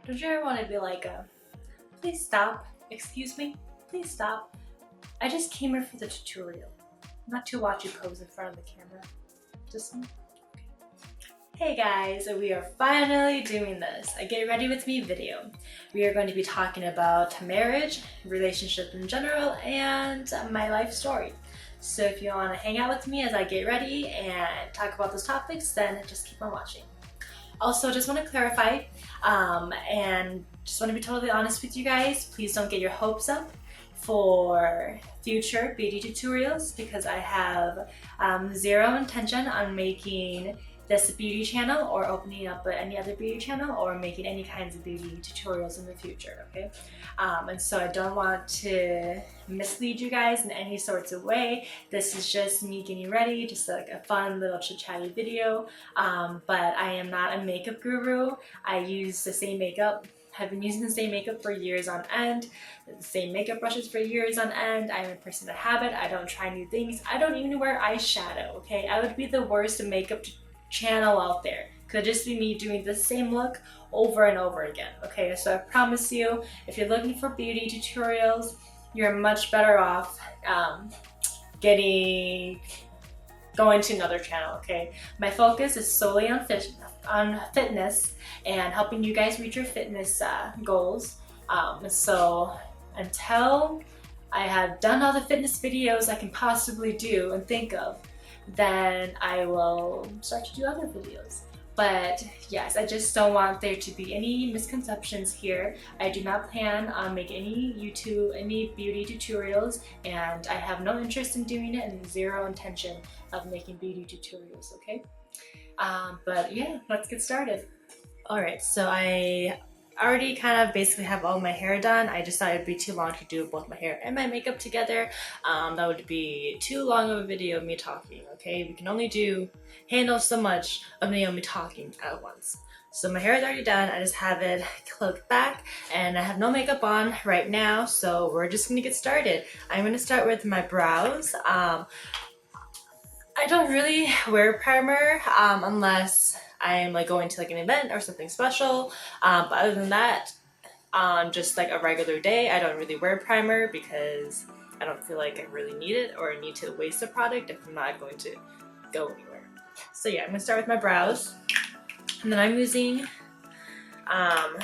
Don't you ever want to be like, please stop, excuse me, please stop. I just came here for the tutorial, not to watch you pose in front of the camera. Just okay. Hey guys, we are finally doing this. A get ready with me video. We are going to be talking about marriage, relationships in general, and my life story. So if you want to hang out with me as I get ready and talk about those topics, then just keep on watching. Also, just want to clarify, and just want to be totally honest with you guys, please don't get your hopes up for future beauty tutorials because I have zero intention on making this beauty channel or opening up any other beauty channel or making any kinds of beauty tutorials in the future, okay? And so I don't want to mislead you guys in any sorts of way. This is just me getting ready, just like a fun little chit-chatty video, but I am not a makeup guru. I use the same makeup. I've been using the same makeup for years on end, the same makeup brushes for years on end. I'm a person of habit. I don't try new things. I don't even wear eyeshadow, okay? I would be the worst makeup channel out there. Could just be me doing the same look over and over again, okay? So I promise you, if you're looking for beauty tutorials, you're much better off going to another channel, okay? My focus is solely on fitness and helping you guys reach your fitness goals. So until I have done all the fitness videos I can possibly do and think of, then I will start to do other videos. But yes, I just don't want there to be any misconceptions here. I do not plan on making any beauty tutorials, and I have no interest in doing it and zero intention of making beauty tutorials, okay? But yeah, let's get started. Alright, so I already kind of basically have all my hair done. I just thought it'd be too long to do both my hair and my makeup together. That would be too long of a video of me talking, okay? We can only handle so much of Naomi talking at once. So my hair is already done. I just have it cloaked back and I have no makeup on right now, so we're just gonna get started. I'm gonna start with my brows. I don't really wear primer unless I'm like going to like an event or something special, but other than that, on just like a regular day, I don't really wear primer because I don't feel like I really need it or need to waste the product if I'm not going to go anywhere. So yeah, I'm gonna start with my brows, and then I'm using, and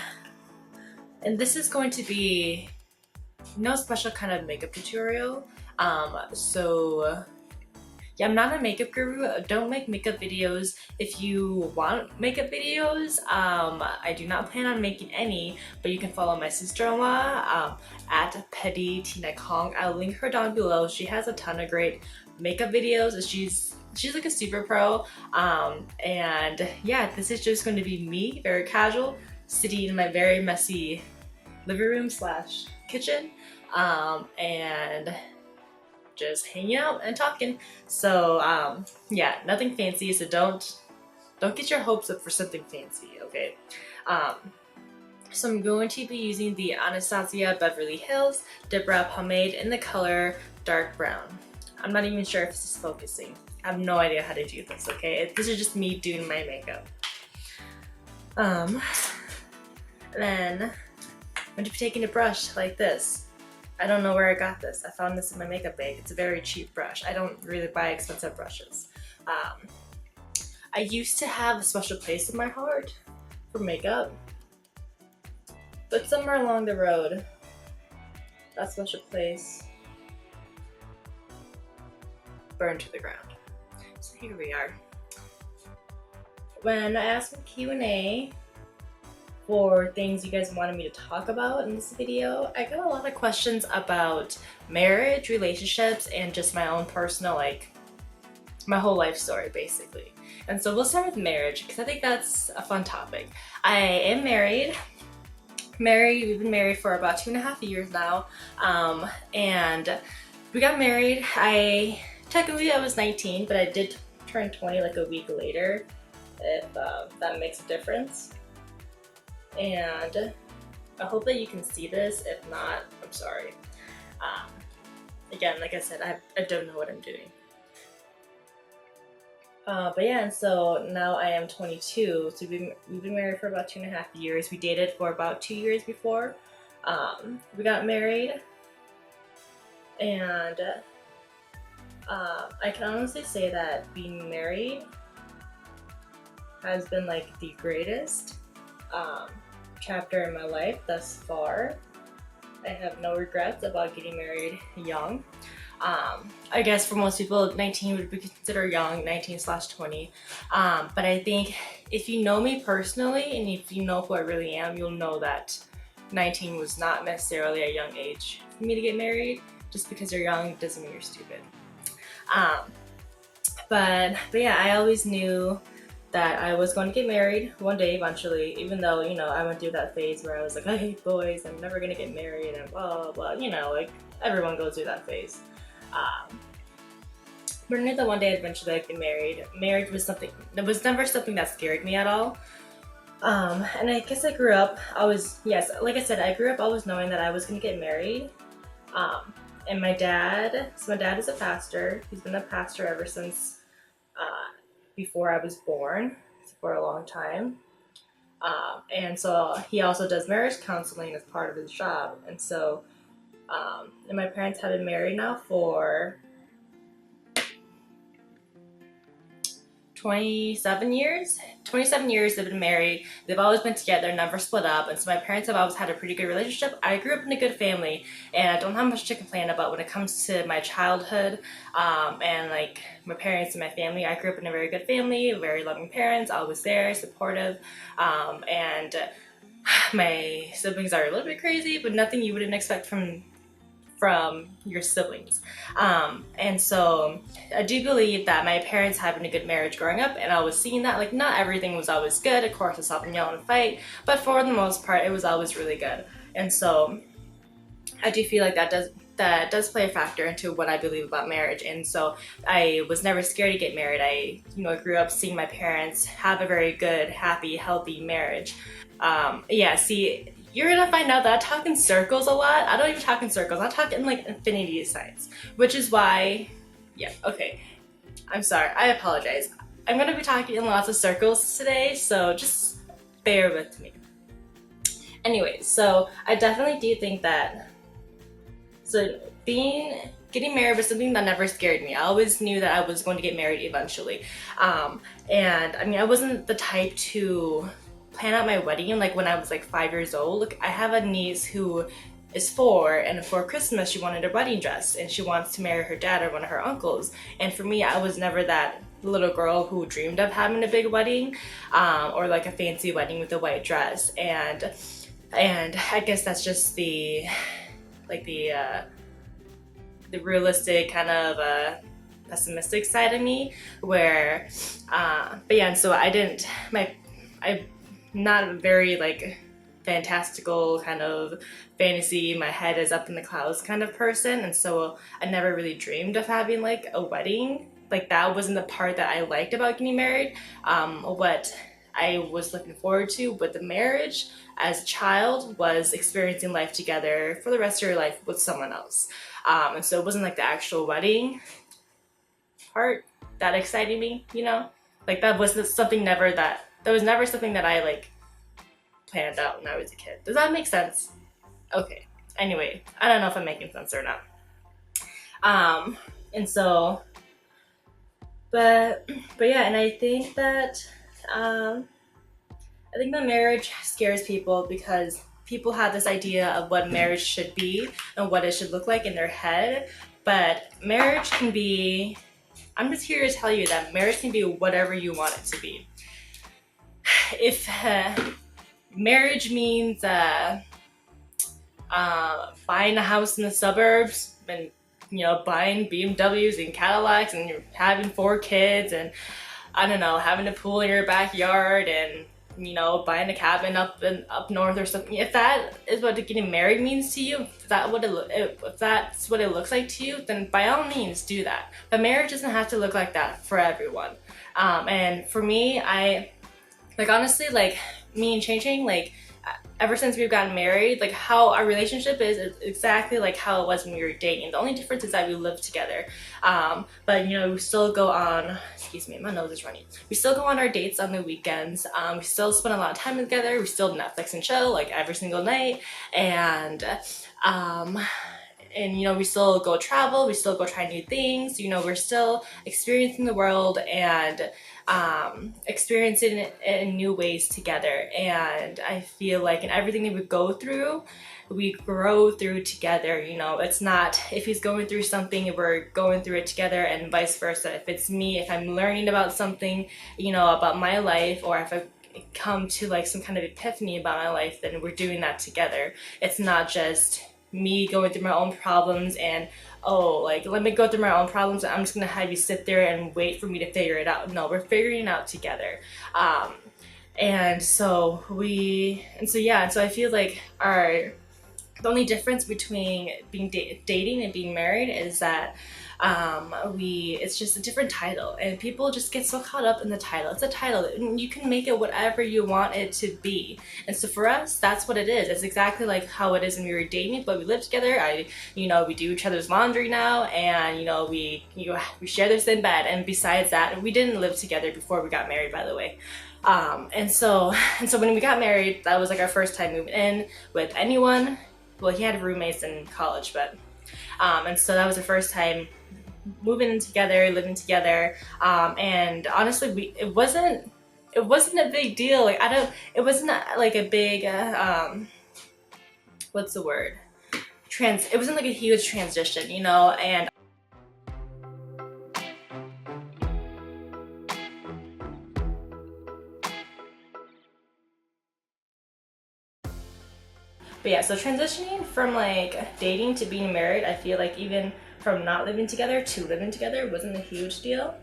this is going to be no special kind of makeup tutorial, so yeah, I'm not a makeup guru. Don't make makeup videos. If you want makeup videos, I do not plan on making any, but you can follow my sister-in-law at Petty Tina Kong. I'll link her down below. She has a ton of great makeup videos. She's like a super pro. And yeah, this is just going to be me, very casual, sitting in my very messy living room / kitchen, and just hanging out and talking. So yeah, nothing fancy, so don't get your hopes up for something fancy, okay? So I'm going to be using the Anastasia Beverly Hills Dip Brow Pomade in the color dark brown. I'm not even sure if this is focusing. I have no idea how to do this, okay? This is just me doing my makeup. Then I'm going to be taking a brush like this. I don't know where I got this. I found this in my makeup bag. It's a very cheap brush. I don't really buy expensive brushes. I used to have a special place in my heart for makeup, but somewhere along the road, that special place burned to the ground. So here we are. When I asked for Q&A for things you guys wanted me to talk about in this video, I got a lot of questions about marriage, relationships, and just my own personal, like, my whole life story, basically. And so we'll start with marriage, because I think that's a fun topic. I am married. We've been married for about 2.5 years now, and we got married. Technically I was 19, but I did turn 20 like a week later, if that makes a difference. And I hope that you can see this. If not, I'm sorry. Again, like I said, I don't know what I'm doing. But yeah, and so now I am 22. So we've been married for about 2.5 years. We dated for about 2 years before we got married, and I can honestly say that being married has been like the greatest um, chapter in my life thus far. I have no regrets about getting married young. I guess for most people, 19 would be considered young, 19/20. But I think if you know me personally and if you know who I really am, you'll know that 19 was not necessarily a young age for me to get married. Just because you're young doesn't mean you're stupid. But yeah, I always knew that I was going to get married one day eventually, even though, I went through that phase where I was like, I hate boys, I'm never gonna get married, and blah, blah, blah, like everyone goes through that phase. But I knew that one day eventually I'd get married. Marriage was never something that scared me at all. And I guess I grew up, like I said, I grew up always knowing that I was gonna get married. And my dad is a pastor. He's been a pastor ever since before I was born, for a long time. And so he also does marriage counseling as part of his job. And so, and my parents have been married now for 27 years. 27 years they've been married. They've always been together, never split up. And so my parents have always had a pretty good relationship. I grew up in a good family, and I don't have much to complain about when it comes to my childhood and like my parents and my family. I grew up in a very good family, very loving parents, always there, supportive, and my siblings are a little bit crazy, but nothing you wouldn't expect from your siblings. And so I do believe that my parents having a good marriage growing up, and I was seeing that, like, not everything was always good. Of course, I saw them yell and fight, but for the most part, it was always really good. And so I do feel like that does play a factor into what I believe about marriage. And so I was never scared to get married. I grew up seeing my parents have a very good, happy, healthy marriage. See, you're gonna find out that I talk in circles a lot. I don't even talk in circles. I talk in like infinity signs, which is why, okay. I'm sorry. I apologize. I'm gonna be talking in lots of circles today, so just bear with me. Anyway, so I definitely do think that getting married was something that never scared me. I always knew that I was going to get married eventually, and I mean, I wasn't the type to plan out my wedding like when I was like 5 years old. Look, I have a niece who is 4, and for Christmas she wanted a wedding dress, and she wants to marry her dad or one of her uncles. And for me, I was never that little girl who dreamed of having a big wedding or like a fancy wedding with a white dress. And I guess that's just the realistic kind of pessimistic side of me, where but yeah, and so I'm not a very like fantastical kind of fantasy, my head is up in the clouds kind of person, and so I never really dreamed of having like a wedding. Like, that wasn't the part that I liked about getting married. What I was looking forward to with the marriage as a child was experiencing life together for the rest of your life with someone else. And so it wasn't like the actual wedding part that excited me, like that was never something that I like planned out when I was a kid. Does that make sense? Okay. Anyway, I don't know if I'm making sense or not. And so, but yeah, and I think that marriage scares people because people have this idea of what marriage should be and what it should look like in their head. But marriage can be, I'm just here to tell you that marriage can be whatever you want it to be. If marriage means buying a house in the suburbs and buying BMWs and Cadillacs and you're having 4 kids and I don't know, having a pool in your backyard and buying a cabin up north or something, if that is what getting married means to you, if that's what it looks like to you, then by all means do that. But marriage doesn't have to look like that for everyone. And for me, I like, honestly, like, me and changing, like, ever since we've gotten married, like how our relationship is exactly like how it was when we were dating. The only difference is that we live together. But you know, we still go on, excuse me, my nose is running. We still go on our dates on the weekends. We still spend a lot of time together. We still Netflix and chill like every single night. And you know, we still go travel, we still go try new things, you know, we're still experiencing the world and experiencing it in new ways together. And I feel like in everything that we go through, we grow through together. You know, it's not if he's going through something, we're going through it together, and vice versa. If it's me, if I'm learning about something, you know, about my life, or if I come to like some kind of epiphany about my life, then we're doing that together. It's not just me going through my own problems and, oh, like, let me go through my own problems and I'm just gonna have you sit there and wait for me to figure it out. No, we're figuring it out together. And so I feel like the only difference between being dating and being married is that it's just a different title, and people just get so caught up in the title. It's a title, and you can make it whatever you want it to be. And so for us, that's what it is. It's exactly like how it is when we were dating, but we live together. We do each other's laundry now, and we share this in bed. And besides that, we didn't live together before we got married, by the way. And so when we got married, that was like our first time moving in with anyone. Well, he had roommates in college, but and so that was the first time moving in together, living together, and honestly, it wasn't a big deal. Like it wasn't like a big what's the word? It wasn't like a huge transition, you know, and but yeah, so transitioning from like dating to being married, I feel like even from not living together to living together wasn't a huge deal.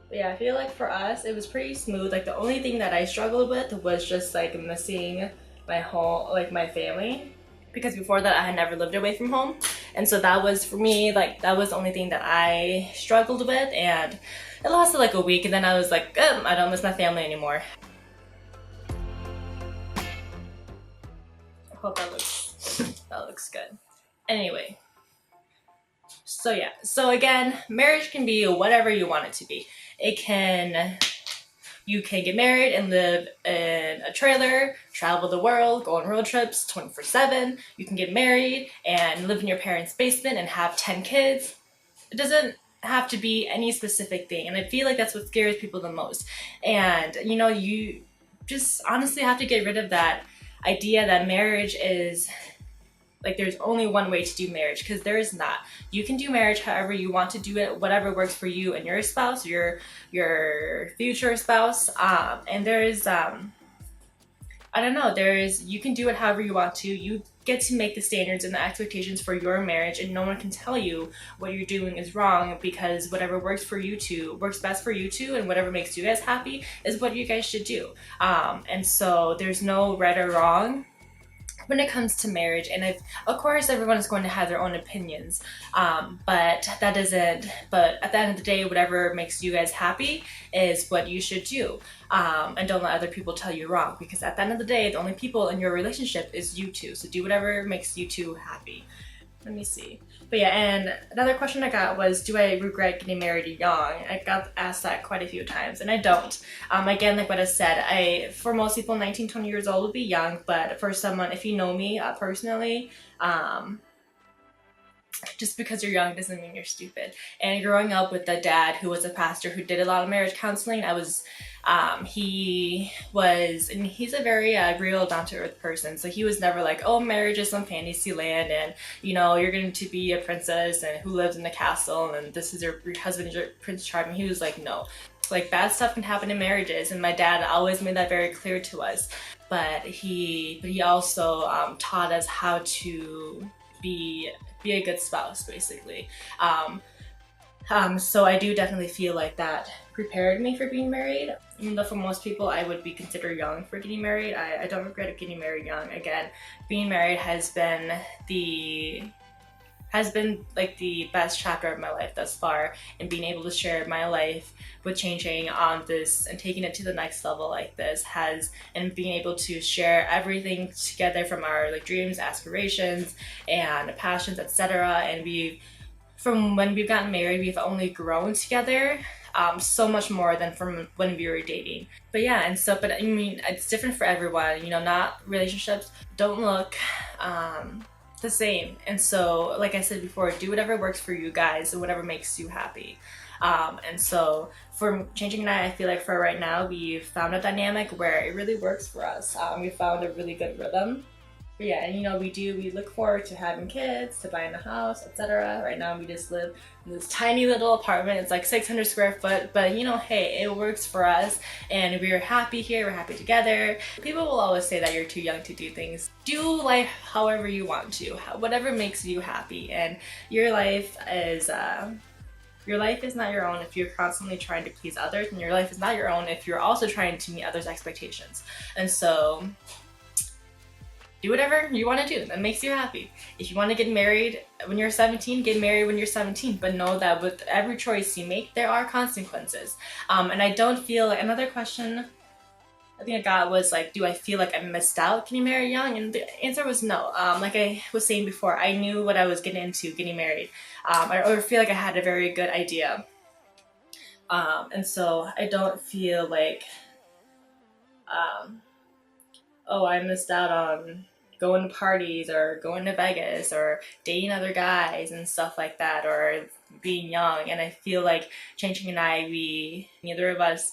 But yeah, I feel like for us, it was pretty smooth. Like the only thing that I struggled with was just like missing my home, like my family, because before that I had never lived away from home. And so that was, for me, like that was the only thing that I struggled with, and it lasted like a week, and then I was like, I don't miss my family anymore. I hope that looks good. Anyway, so yeah, so again, marriage can be whatever you want it to be. You can get married and live in a trailer, travel the world, go on road trips 24/7. You can get married and live in your parents' basement and have 10 kids. It doesn't have to be any specific thing, and I feel like that's what scares people the most. And you just honestly have to get rid of that idea that marriage is like there's only one way to do marriage, because there is not. You can do marriage however you want to do it, whatever works for you and your spouse, your future spouse. And you can do it however you want to. You get to make the standards and the expectations for your marriage, and no one can tell you what you're doing is wrong, because whatever works best for you two, and whatever makes you guys happy is what you guys should do. And so there's no right or wrong when it comes to marriage. And of course everyone is going to have their own opinions, but at the end of the day, whatever makes you guys happy is what you should do. And don't let other people tell you wrong, because at the end of the day, the only people in your relationship is you two. So do whatever makes you two happy. Let me see. But yeah, and another question I got was, do I regret getting married young? I got asked that quite a few times, and I don't. Again, like what I said, for most people, 19, 20 years old would be young, but for someone, if you know me personally, just because you're young doesn't mean you're stupid. And growing up with a dad who was a pastor who did a lot of marriage counseling, he's a very real, down-to-earth person. So he was never like, oh, marriage is some fantasy land, and you're going to be a princess and who lives in the castle, and this is your husband, your Prince Charming. He was like, no, like bad stuff can happen in marriages, and my dad always made that very clear to us. But he also taught us how to be a good spouse, basically. So I do definitely feel like that prepared me for being married. Even though for most people I would be considered young for getting married, I don't regret getting married young. Again, being married has been the has been like the best chapter of my life thus far, and being able to share my life with changing on this and taking it to the next level like this has, and being able to share everything together from our like dreams, aspirations, and passions, etc. And we, from when we've gotten married, we've only grown together so much more than from when we were dating. But yeah, and so, but I mean, it's different for everyone, you know, not relationships don't look the same. And so, like I said before, do whatever works for you guys and whatever makes you happy. And so for changing and I feel like for right now, we've found a dynamic where it really works for us. We found a really good rhythm. But yeah, and you know, we look forward to having kids, to buying a house, etc. Right now we just live in this tiny little apartment. It's like 600 square foot, but you know, hey, it works for us and we're happy here, we're happy together. People will always say that you're too young to do things. Do life however you want to, whatever makes you happy, and your life is not your own if you're constantly trying to please others, and your life is not your own if you're also trying to meet others' expectations. And so do whatever you want to do that makes you happy. If you want to get married when you're 17, get married when you're 17, but know that with every choice you make, there are consequences. And I don't feel like, another question I think I got was like, do I feel like I missed out getting married young? And the answer was no. Like I was saying before, I knew what I was getting into getting married. I feel like I had a very good idea. And so I don't feel like, oh, I missed out on going to parties or going to Vegas or dating other guys and stuff like that, or being young. And I feel like Changing and I, neither of us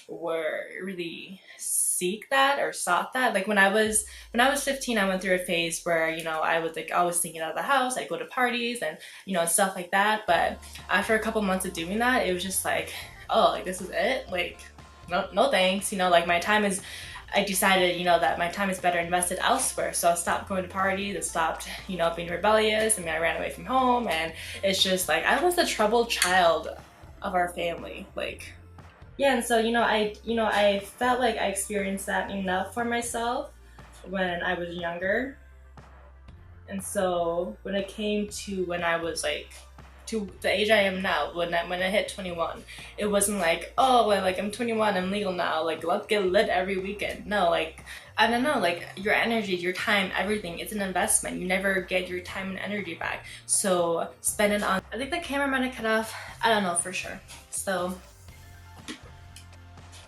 were really seek that or sought that. Like when I was 15, I went through a phase where, you know, I was like always thinking out of the house, I'd go to parties and, you know, stuff like that. But after a couple months of doing that, it was just like, oh, like this is it? Like, no thanks. You know, like I decided, you know, that my time is better invested elsewhere. So I stopped going to parties, I stopped, you know, being rebellious. I mean, I ran away from home, and it's just like, I was the troubled child of our family. Like, yeah, and so, you know, I felt like I experienced that enough for myself when I was younger. And so when it came to when I was like, to the age I am now, when I hit 21, it wasn't like, oh, well, like I'm 21, I'm legal now, like let's get lit every weekend. No, like, I don't know, like your energy, your time, everything, it's an investment. You never get your time and energy back. So spend it on, I think the camera might have cut off, I don't know for sure. So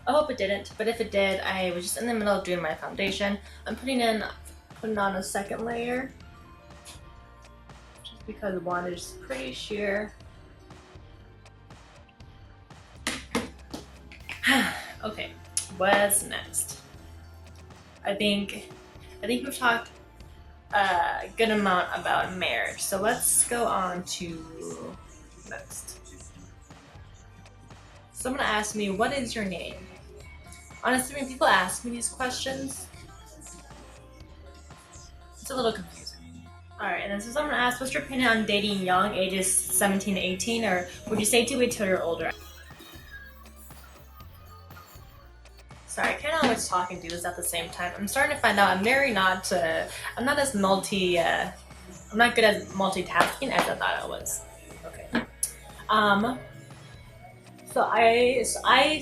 I hope it didn't, but if it did, I was just in the middle of doing my foundation. I'm putting on a second layer, because one is pretty sheer. Okay, what's next? I think we've talked a good amount about marriage, so let's go on to next. Someone asked me, what is your name? Honestly, when people ask me these questions, it's a little confusing. Alright, and then so someone asked, what's your opinion on dating young, ages 17 to 18, or would you say to wait till you're older? Sorry, I can't always talk and do this at the same time. I'm starting to find out I'm I'm not good at multitasking as I thought I was. Okay. So I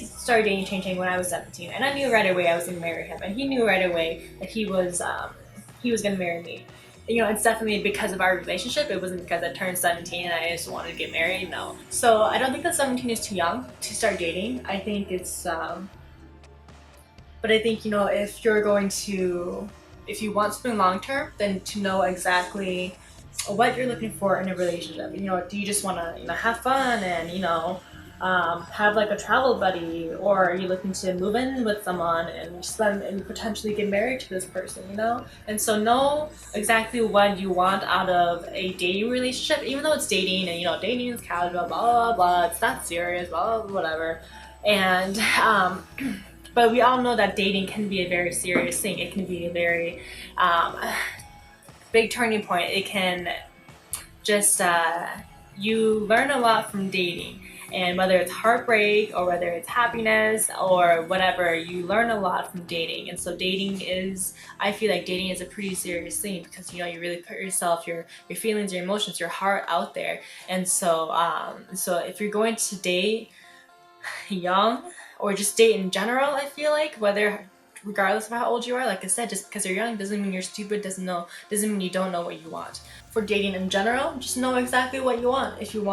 started dating Changing when I was 17, and I knew right away I was gonna marry him, and he knew right away that he was gonna marry me. You know, it's definitely because of our relationship. It wasn't because I turned 17 and I just wanted to get married, no. So I don't think that 17 is too young to start dating. I think it's, but I think, you know, if you want something long term, then to know exactly what you're looking for in a relationship. You know, do you just want to, you know, have fun and, you know, have like a travel buddy, or are you looking to move in with someone and potentially get married to this person, you know? And so know exactly what you want out of a dating relationship, even though it's dating and, you know, dating is casual, blah, blah, blah, it's not serious, blah, blah, whatever. And, but we all know that dating can be a very serious thing. It can be a very big turning point. It can just, you learn a lot from dating. And whether it's heartbreak or whether it's happiness or whatever, you learn a lot from dating. And so I feel like dating is a pretty serious thing, because you really put yourself, your feelings, your emotions, your heart out there. And so if you're going to date young, or just date in general, I feel like, regardless of how old you are, like I said, just because you're young doesn't mean you're stupid, doesn't mean you don't know what you want. For dating in general, just know exactly what you want. If you're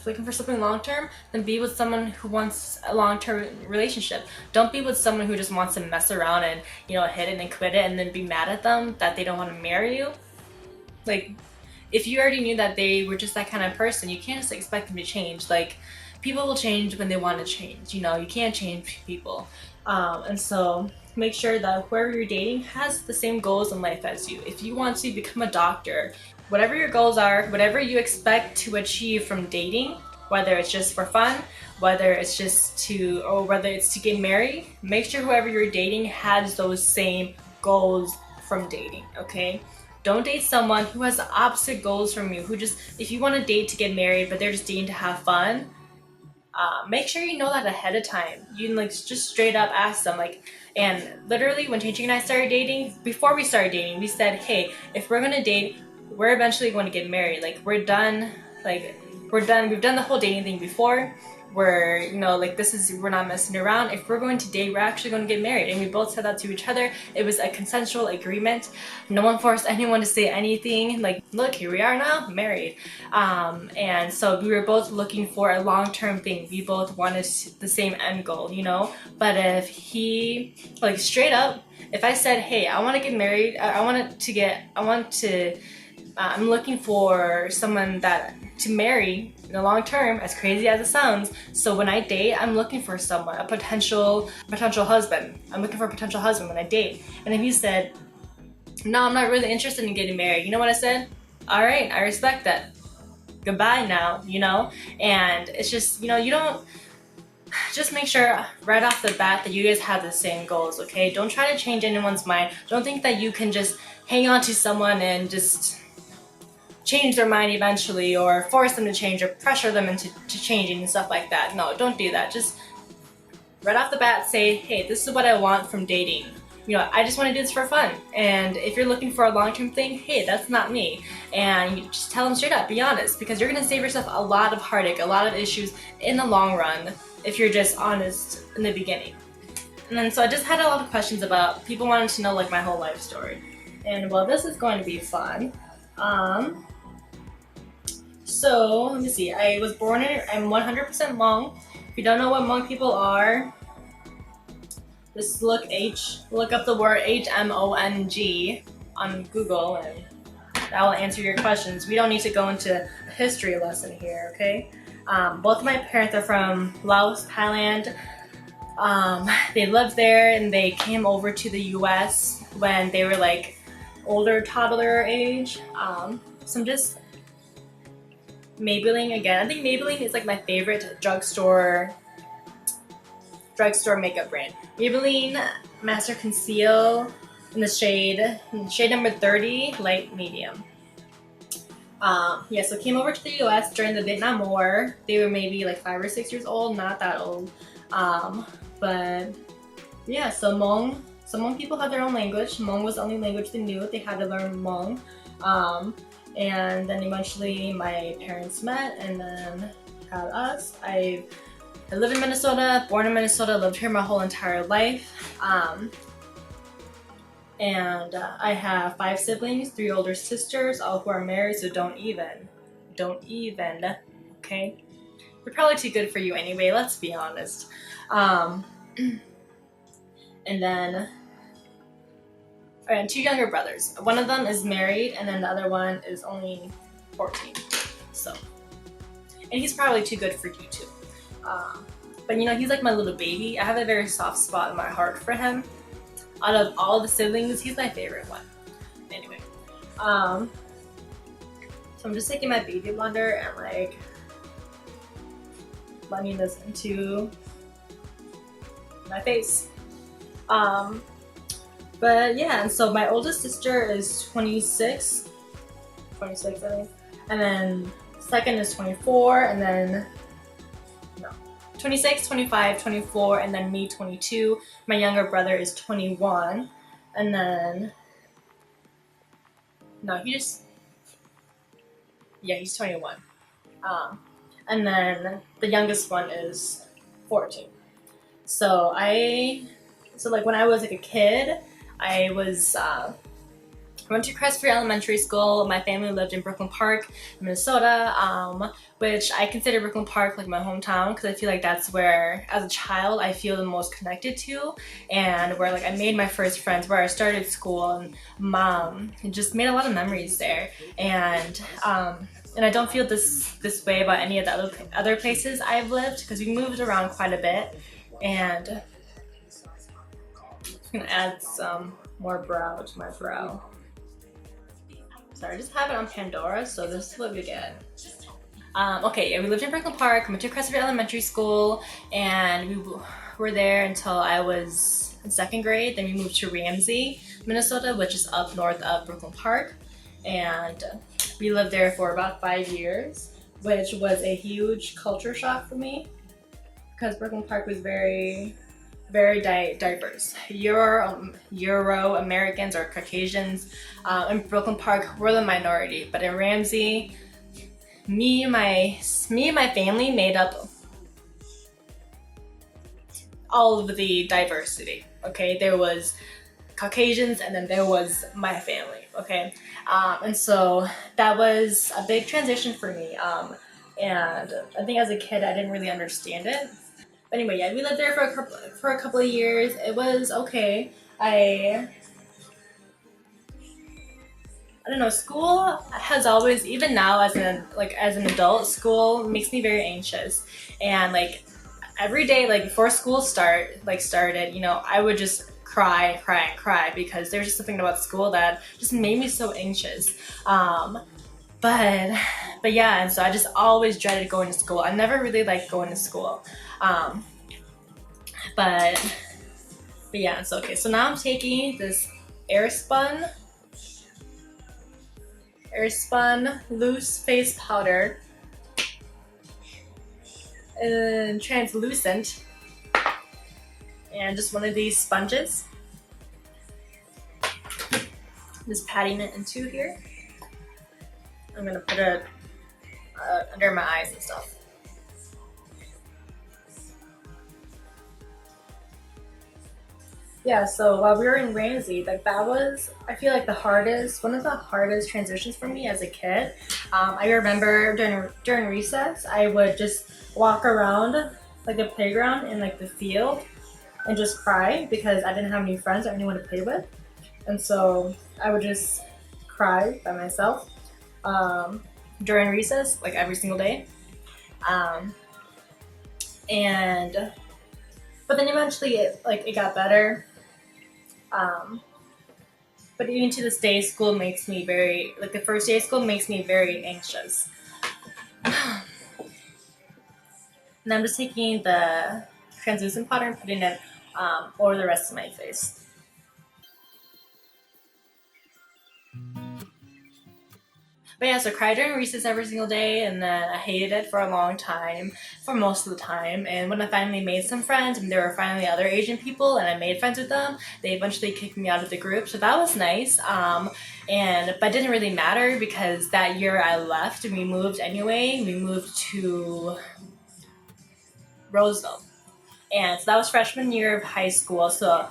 looking for something long-term, then be with someone who wants a long-term relationship. Don't be with someone who just wants to mess around and, hit it and quit it and then be mad at them that they don't want to marry you. Like, if you already knew that they were just that kind of person, you can't just expect them to change. Like, people will change when they want to change, you can't change people. And so make sure that whoever you're dating has the same goals in life as you. If you want to become a doctor, whatever your goals are, whatever you expect to achieve from dating, whether it's just for fun, whether it's to get married, make sure whoever you're dating has those same goals from dating, okay? Don't date someone who has the opposite goals from you, if you want to date to get married, but they're just dating to have fun, make sure you know that ahead of time. You can just straight up ask them, and literally when Changing and I started dating, before we started dating, we said, hey, if we're gonna date, we're eventually going to get married. We're done. We've done the whole dating thing before. We're not messing around. If we're going to date, we're actually going to get married. And we both said that to each other. It was a consensual agreement. No one forced anyone to say anything. Look, here we are now, married. And so we were both looking for a long-term thing. We both wanted the same end goal, But if he, straight up, if I said, hey, I want to get married, I'm looking for someone to marry in the long term, as crazy as it sounds. So when I date, I'm looking for someone, a potential husband. I'm looking for a potential husband when I date. And if you said, no, I'm not really interested in getting married, you know what I said? All right, I respect that. Goodbye now, And it's just, you don't, just make sure right off the bat that you guys have the same goals, okay? Don't try to change anyone's mind. Don't think that you can just hang on to someone and just change their mind eventually, or force them to change, or pressure them into changing and stuff like that. No, don't do that. Just right off the bat say, hey, this is what I want from dating. I just want to do this for fun. And if you're looking for a long-term thing, hey, that's not me. And you just tell them straight up, be honest, because you're going to save yourself a lot of heartache, a lot of issues in the long run if you're just honest in the beginning. And then so I just had a lot of questions about people wanting to know my whole life story. And well, this is going to be fun. So let me see. I'm 100% Hmong. If you don't know what Hmong people are, just look up the word HMONG on Google, and that will answer your questions. We don't need to go into a history lesson here, okay? Both of my parents are from Laos, Thailand. They lived there and they came over to the US when they were older, toddler age. So I'm just Maybelline again. I think Maybelline is my favorite drugstore makeup brand. Maybelline Master Conceal in the shade number 30, light medium. So came over to the US during the Vietnam War. They were maybe 5 or 6 years old, not that old. But yeah, so Hmong people have their own language. Hmong was the only language they knew. They had to learn Hmong. And then eventually my parents met and then had us. I live in Minnesota, born in Minnesota, lived here my whole entire life. And I have 5 siblings, 3 older sisters, all who are married, so don't even, okay? They're probably too good for you anyway, let's be honest. And then, and 2 younger brothers. One of them is married, and then the other one is only 14. So, and he's probably too good for you too. But he's like my little baby. I have a very soft spot in my heart for him. Out of all the siblings, he's my favorite one. Anyway, so I'm just taking my baby blender and blending this into my face. But yeah, and so my oldest sister is 26 I think, and then second is 24, and then no, 26, 25, 24, and then me 22. My younger brother is 21, and then no, he's 21. And then the youngest one is 14. So like when I was like a kid, I went to Crestford Elementary School. My family lived in Brooklyn Park, Minnesota, which I consider Brooklyn Park like my hometown because I feel like that's where, as a child, I feel the most connected to, and where like I made my first friends, where I started school, and just made a lot of memories there. And I don't feel this way about any of the other places I've lived because we moved around quite a bit. And I'm gonna add some more brow to my brow. Sorry, I just have it on Pandora, so this is what we get. Okay, yeah, we lived in Brooklyn Park, went to Crestford Elementary School, and we were there until I was in 2nd grade. Then we moved to Ramsey, Minnesota, which is up north of Brooklyn Park. And we lived there for about 5 years, which was a huge culture shock for me because Brooklyn Park was very diverse. Euro Americans or Caucasians in Brooklyn Park were the minority, but in Ramsey, me and my family made up all of the diversity. Okay, there was Caucasians and then there was my family. Okay, and so that was a big transition for me. And I think as a kid I didn't really understand it. But anyway, yeah, we lived there for a couple of years. It was okay. I don't know. School has always, even now as an adult, school makes me very anxious. And like every day, like before school started, you know, I would just cry because there's just something about school that just made me so anxious. But yeah, and so I just always dreaded going to school. I never really liked going to school. But yeah, so okay, so now I'm taking this airspun loose face powder and translucent, and just one of these sponges, just patting it into here. I'm gonna put it under my eyes and stuff. Yeah, so while we were in Ramsey, like that was, I feel like one of the hardest transitions for me as a kid. I remember during recess, I would just walk around like the playground in like the field and just cry because I didn't have any friends or anyone to play with. And so I would just cry by myself during recess, like every single day. But then eventually it got better. But even to this day, school makes me the first day of school makes me very anxious. And I'm just taking the translucent powder and putting it over the rest of my face. But yeah, so I cried during recess every single day, and then I hated it for a long time, for most of the time. And when I finally made some friends, and there were finally other Asian people, and I made friends with them, they eventually kicked me out of the group, so that was nice. But it didn't really matter because that year I left, and we moved anyway. We moved to Roseville, and so that was freshman year of high school. So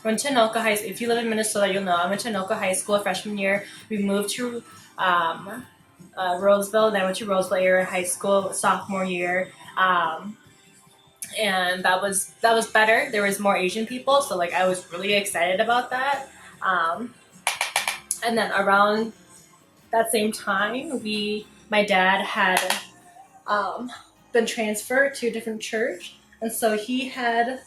went to Anoka High School. If you live in Minnesota, you'll know. I went to Anoka High School freshman year. We moved to Roseville. Then I went to Roseville Area High School sophomore year. And that was better. There was more Asian people, so like I was really excited about that. And then around that same time, my dad had been transferred to a different church, and so he had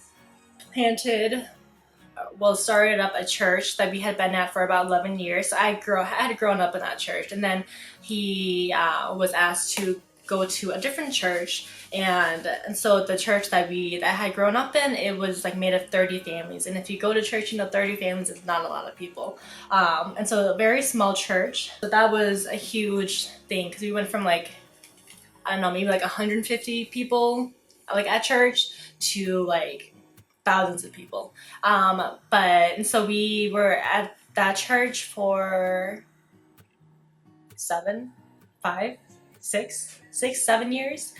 started up a church that we had been at for about 11 years. So I had grown up in that church, and then he was asked to go to a different church, and so the church that I had grown up in, it was like made of 30 families, and if you go to church, 30 families is not a lot of people, and so a very small church. So that was a huge thing because we went from like I don't know, maybe like 150 people like at church to like thousands of people. And so we were at that church for 7 years.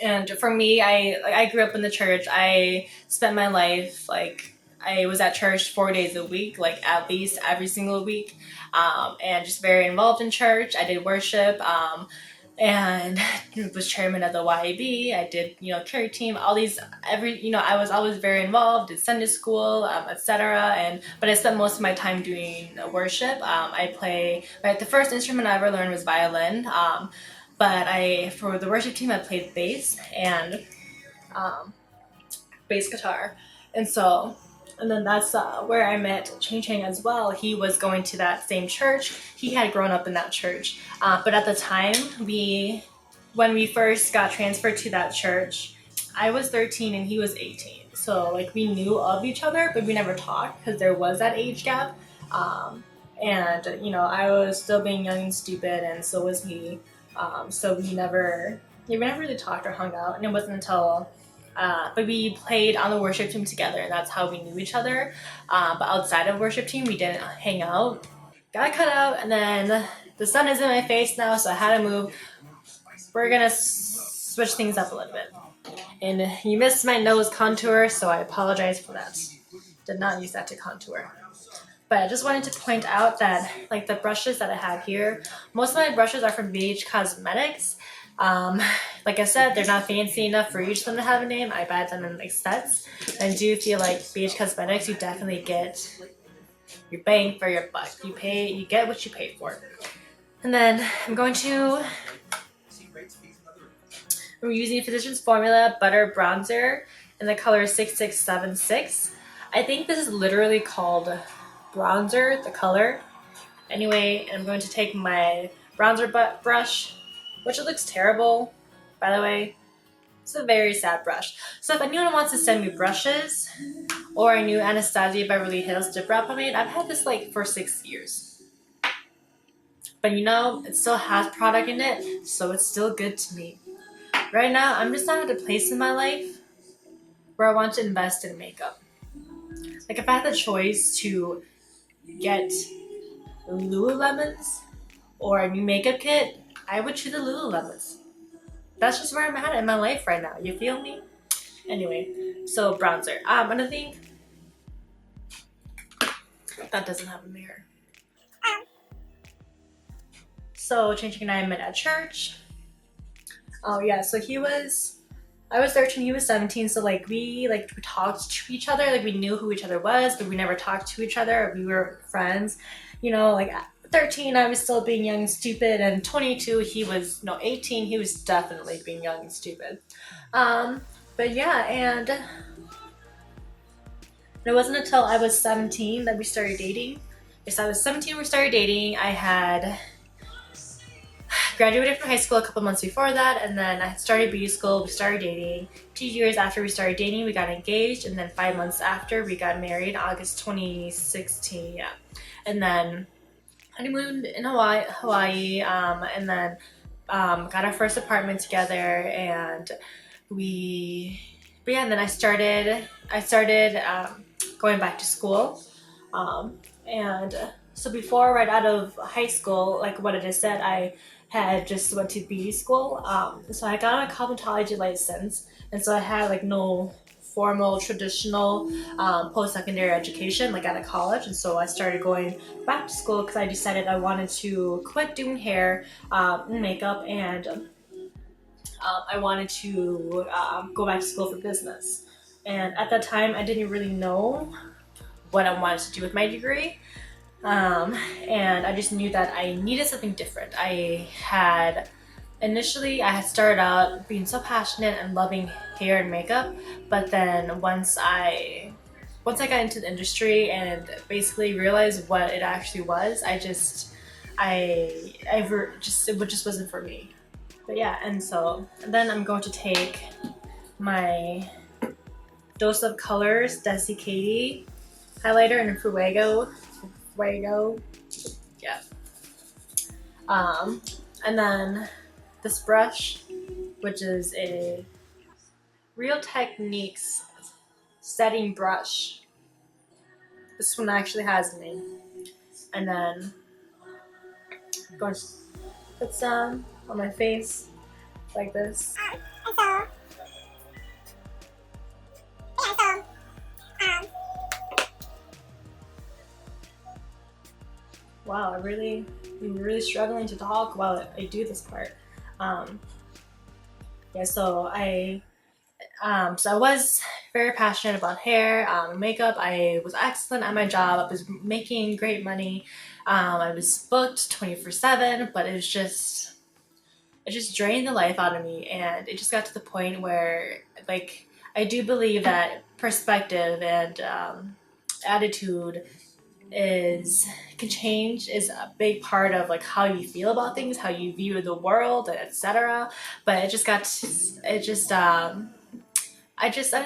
And for me, I grew up in the church. I spent my life like I was at church 4 days a week, like at least every single week, and just very involved in church. I did worship, and was chairman of the YAB. I did, care team, all these, I was always very involved in Sunday school, etc. But I spent most of my time doing worship. The first instrument I ever learned was violin. But for the worship team, I played bass and bass guitar. And then that's where I met Ching Ching as well. He was going to that same church. He had grown up in that church. But at the time, when we first got transferred to that church, I was 13 and he was 18. So like we knew of each other, but we never talked because there was that age gap. I was still being young and stupid, and so was he. So we never really talked or hung out, and it wasn't until but we played on the worship team together, and that's how we knew each other. But outside of worship team, we didn't hang out. Got cut out, and then the sun is in my face now, so I had to move. We're gonna switch things up a little bit. And you missed my nose contour, so I apologize for that. Did not use that to contour. But I just wanted to point out that like the brushes that I have here, most of my brushes are from BH Cosmetics. Like I said, they're not fancy enough for each of them to have a name. I buy them in like sets. And I do feel like BH Cosmetics, you definitely get your bang for your buck. You get what you pay for. And then I'm using Physicians Formula Butter Bronzer in the color 6676. I think this is literally called bronzer, the color. Anyway, I'm going to take my bronzer brush, which looks terrible, by the way. It's a very sad brush. So if anyone wants to send me brushes or a new Anastasia Beverly Hills Dip Brow Pomade, I've had this like for 6 years. But it still has product in it, so it's still good to me. Right now, I'm just not at a place in my life where I want to invest in makeup. Like if I had the choice to get Lululemons or a new makeup kit, I would choose the Lululemons. That's just where I'm at in my life right now. You feel me? Anyway, so bronzer. Another thing. That doesn't have a mirror. So Ching Ching and I met at church. Oh yeah, so I was 13, he was 17, so we talked to each other, like we knew who each other was, but we never talked to each other. We were friends, at 13 I was still being young and stupid, and 22 18, he was definitely being young and stupid. But yeah, and it wasn't until I was 17 that we started dating. Yes, I was 17 we started dating. I had graduated from high school a couple months before that, and then I started beauty school. We started dating. 2 years after we started dating, we got engaged, and then 5 months after, we got married, August 2016, yeah. And then honeymooned in Hawaii, and then got our first apartment together, and and then I started going back to school, so before, right out of high school, like what I just said, I had just went to beauty school. So I got a cosmetology license, and so I had no formal traditional post-secondary education like out of college, and so I started going back to school because I decided I wanted to quit doing hair and makeup, and I wanted to go back to school for business. And at that time I didn't really know what I wanted to do with my degree. And I just knew that I needed something different. Initially I had started out being so passionate and loving hair and makeup, but then once I got into the industry and basically realized what it actually was, it just wasn't for me. But yeah, and then I'm going to take my Dose of Colors Desi Katie highlighter in Fuego, yeah. And then this brush, which is a Real Techniques setting brush. This one actually has a name. And then I'm going to put some on my face like this. Wow, I'm really struggling to talk while I do this part. So I was very passionate about hair and makeup. I was excellent at my job. I was making great money. I was booked 24/7, but it just drained the life out of me, and it just got to the point where, like, I do believe that perspective and attitude can change, is a big part of like how you feel about things, how you view the world, etc. But I don't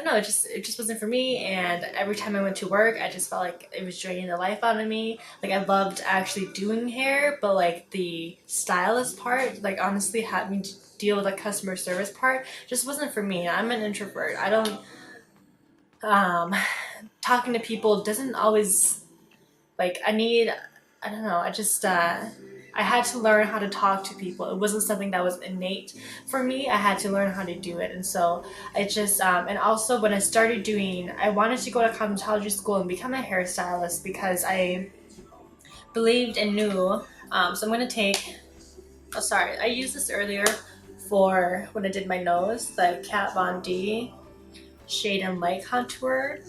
know, it just wasn't for me. And every time I went to work, I just felt like it was draining the life out of me. Like, I loved actually doing hair, but like the stylist part, like honestly having to deal with the customer service part, just wasn't for me. I'm an introvert. I don't talking to people doesn't always, like, I don't know, I had to learn how to talk to people. It wasn't something that was innate for me. I had to learn how to do it. And so I just, and also when I wanted to go to cosmetology school and become a hairstylist because I believed and knew. So I'm going to take, I used this earlier for when I did my nose, the Kat Von D Shade and Light Contour.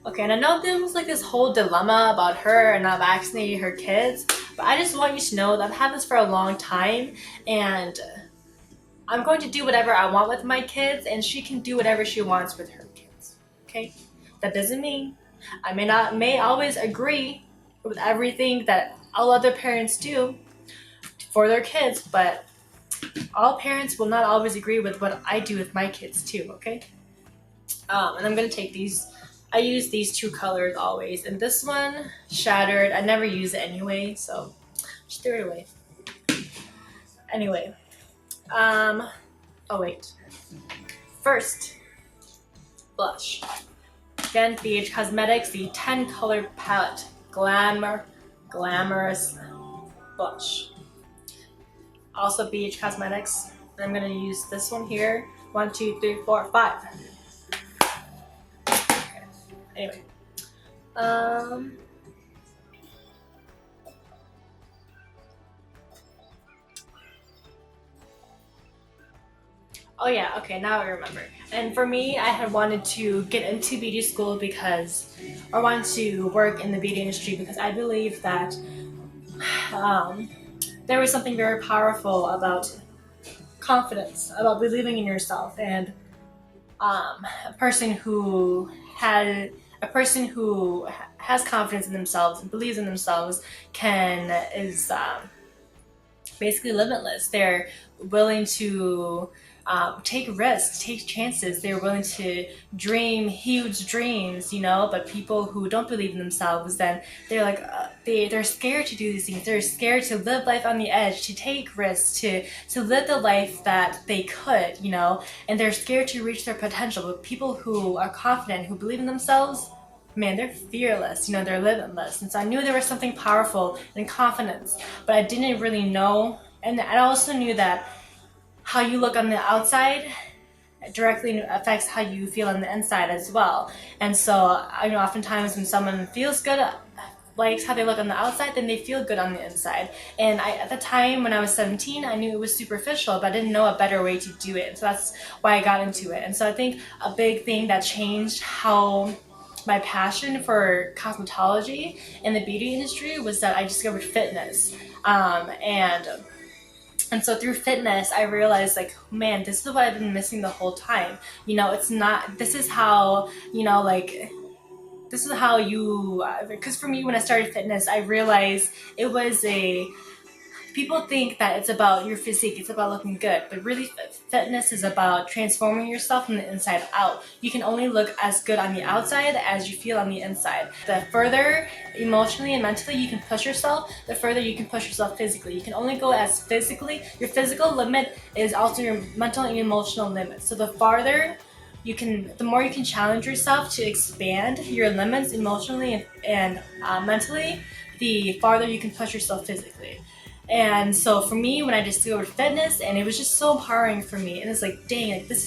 Okay, and I know there was like this whole dilemma about her and not vaccinating her kids, but I just want you to know that I've had this for a long time, and I'm going to do whatever I want with my kids, and she can do whatever she wants with her kids. Okay? That doesn't mean I may always agree with everything that all other parents do for their kids, but all parents will not always agree with what I do with my kids too, okay? And I'm going to take these. I use these two colors always, and this one shattered. I never use it anyway, so just threw it away. Anyway, first, blush. Again, BH Cosmetics, the 10 color palette, glamorous blush. Also BH Cosmetics. And I'm gonna use this one here. 1, 2, 3, 4, 5. Anyway, oh yeah, okay, now I remember. And for me, I had wanted to get into beauty school wanted to work in the beauty industry because I believe that there was something very powerful about confidence, about believing in yourself, and a person who has confidence in themselves and believes in themselves is basically limitless. They're willing to take risks, take chances. They're willing to dream huge dreams, but people who don't believe in themselves, then they're like, they're scared to do these things. They're scared to live life on the edge, to take risks, to live the life that they could, and they're scared to reach their potential. But people who are confident, who believe in themselves, man, they're fearless, they're limitless. And so I knew there was something powerful in confidence, but I didn't really know. And I also knew that how you look on the outside directly affects how you feel on the inside as well. And so I know oftentimes when someone feels good, likes how they look on the outside, then they feel good on the inside. And at the time when I was 17, I knew it was superficial, but I didn't know a better way to do it. So that's why I got into it. And so I think a big thing that changed how my passion for cosmetology and the beauty industry was that I discovered fitness. And so through fitness, I realized, like, man, this is what I've been missing the whole time. This is how because for me, when I started fitness, I realized it was people think that it's about your physique, it's about looking good, but really fitness is about transforming yourself from the inside out. You can only look as good on the outside as you feel on the inside. The further emotionally and mentally you can push yourself, the further you can push yourself physically. You can only go as physically, your physical limit is also your mental and emotional limit. So the farther you can, the more you can challenge yourself to expand your limits emotionally and mentally, the farther you can push yourself physically. And so for me, when I discovered fitness, and it was just so empowering for me, and it's like, dang, like this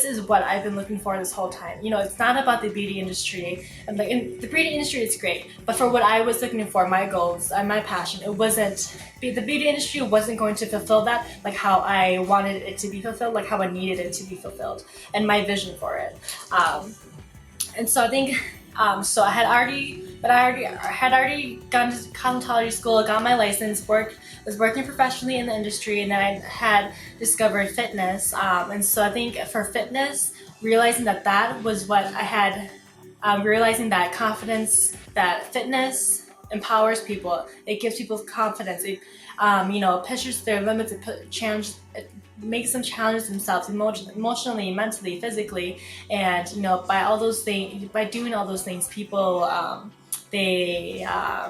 is what I've been looking for this whole time. You know, it's not about the beauty industry, and like in the beauty industry, it's great, but for what I was looking for, my goals and my passion, it wasn't, the beauty industry wasn't going to fulfill that like how I wanted it to be fulfilled, like how I needed it to be fulfilled, and my vision for it. And so I think, so I had already gone to cosmetology school, got my license, was working professionally in the industry, and then I had discovered fitness. And so I think for fitness, realizing that was what I had, realizing that confidence, that fitness empowers people. It gives people confidence. It, pushes their limits. It makes them challenge themselves emotionally, mentally, physically, and by all those things, by doing all those things, people they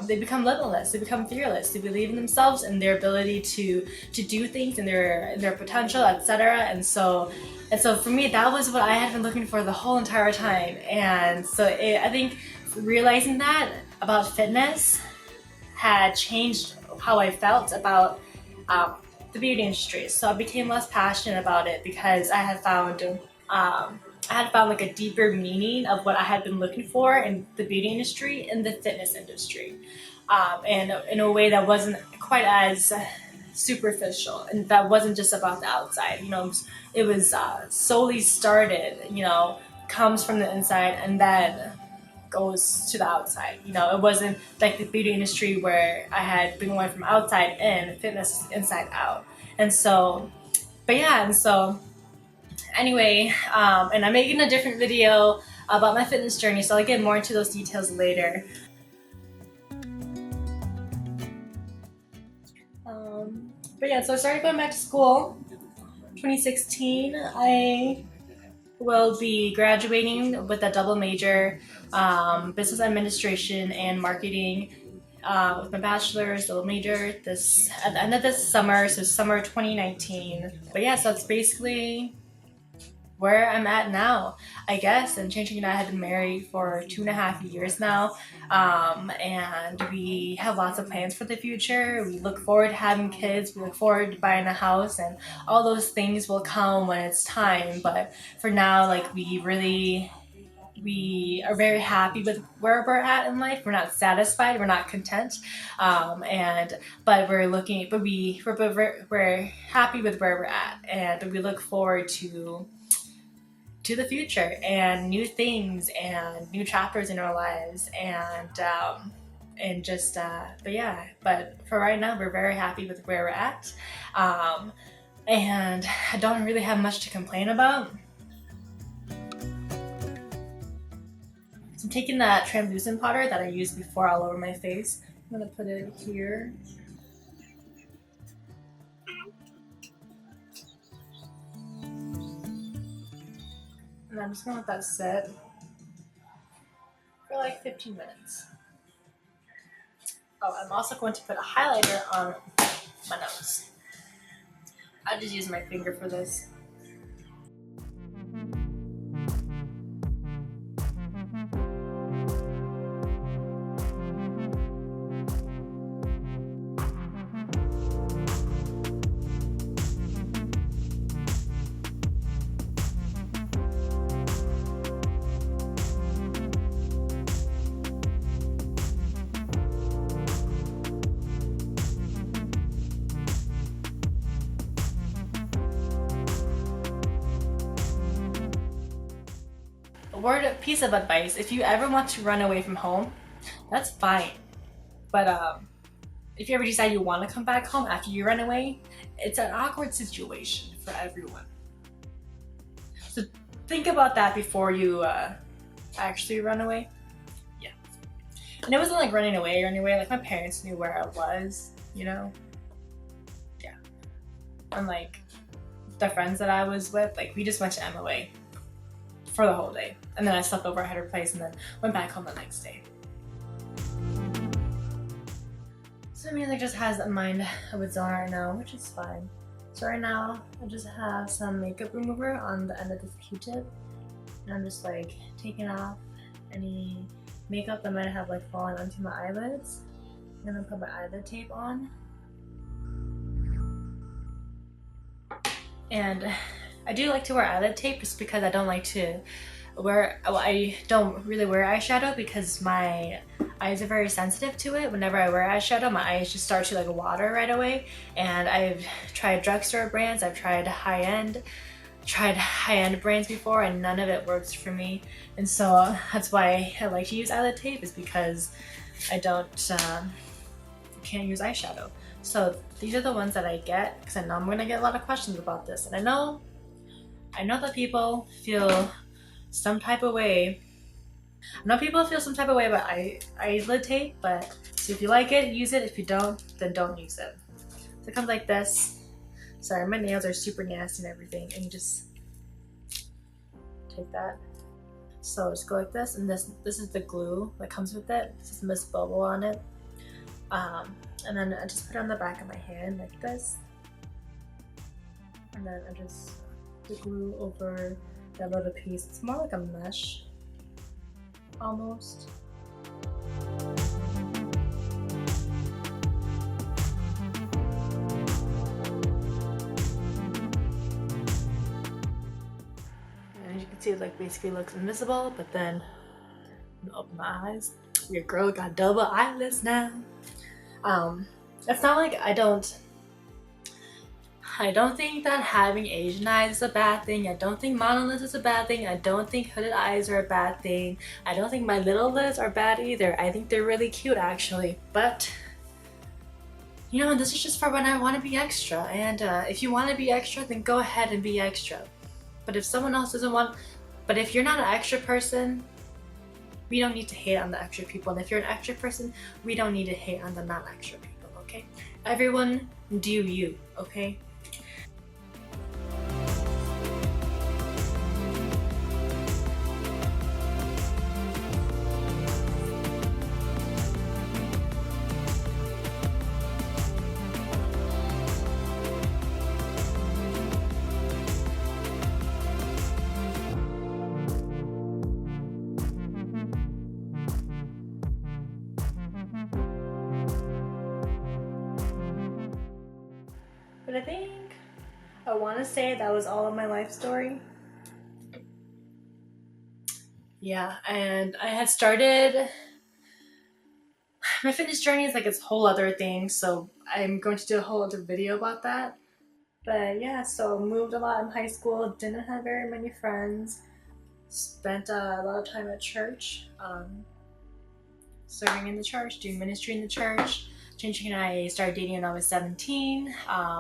become limitless. They become fearless. They believe in themselves and their ability to do things and their potential, etc. And so for me, that was what I had been looking for the whole entire time. And so I think realizing that about fitness had changed how I felt about the beauty industry. So I became less passionate about it because I had found like a deeper meaning of what I had been looking for in the beauty industry, in the fitness industry, and in a way that wasn't quite as superficial, and that wasn't just about the outside. It was solely started, comes from the inside and then goes to the outside. It wasn't like the beauty industry where I had been going from outside in, fitness inside out. And so, anyway, and I'm making a different video about my fitness journey, so I'll get more into those details later. So I started going back to school 2016. I will be graduating with a double major, business administration and marketing, with my bachelor's, double major at the end of this summer, so summer 2019. So that's basically where I'm at now, I guess. And Changing and I have been married for 2.5 years now, and we have lots of plans for the future. We look forward to having kids, we look forward to buying a house, and all those things will come when it's time. But for now, like, we are very happy with where we're at in life. We're not satisfied, we're not content, but we're happy with where we're at, and we look forward to the future and new things and new chapters in our lives, but for right now, we're very happy with where we're at, and I don't really have much to complain about. So I'm taking that translucent powder that I used before all over my face. I'm gonna put it here. And I'm just gonna let that sit for like 15 minutes. Oh, I'm also going to put a highlighter on my nose. I just use my finger for this. Piece of advice: if you ever want to run away from home, that's fine, but if you ever decide you want to come back home after you run away, it's an awkward situation for everyone. So think about that before you actually run away. Yeah. And it wasn't like running away, like my parents knew where I was, And like the friends that I was with, like we just went to MOA for the whole day. And then I slept over at her place and then went back home the next day. So music just has a mind of its own right now, which is fine. So right now, I just have some makeup remover on the end of this Q-tip. And I'm just like taking off any makeup that might have like fallen onto my eyelids. I'm gonna put my eyelid tape on. And I do like to wear eyelid tape just because I don't like to wear, well, I don't really wear eyeshadow because my eyes are very sensitive to it. Whenever I wear eyeshadow, my eyes just start to like water right away. And I've tried drugstore brands, I've tried high-end brands before, and none of it works for me. And so that's why I like to use eyelid tape, is because I can't use eyeshadow. So these are the ones that I get because I know I'm gonna get a lot of questions about this, and I know that people feel some type of way. I know people feel some type of way about eyelid tape, but so if you like it, use it. If you don't, then don't use it. So it comes like this. Sorry, my nails are super nasty and everything, and you just take that. So just go like this, and this is the glue that comes with it. This is Miss Bubble on it. And then I just put it on the back of my hand like this, and then I just the glue over that little piece. It's more like a mesh, almost. And as you can see, it like basically looks invisible, but then open my eyes. Your girl got double eyelids now. It's not like I don't think that having Asian eyes is a bad thing. I don't think monolids is a bad thing. I don't think hooded eyes are a bad thing. I don't think my little lids are bad either. I think they're really cute actually. But you know, this is just for when I want to be extra. And if you want to be extra, then go ahead and be extra. But if someone else doesn't want, but if you're not an extra person, we don't need to hate on the extra people. And if you're an extra person, we don't need to hate on the not extra people, okay? Everyone do you, okay? But I think I want to say that was all of my life story. Yeah, and I had started my fitness journey is like its whole other thing, so I'm going to do a whole other video about that. But yeah, so moved a lot in high school, didn't have very many friends, spent a lot of time at church, serving in the church, doing ministry in the church. Changing and I started dating when I was 17,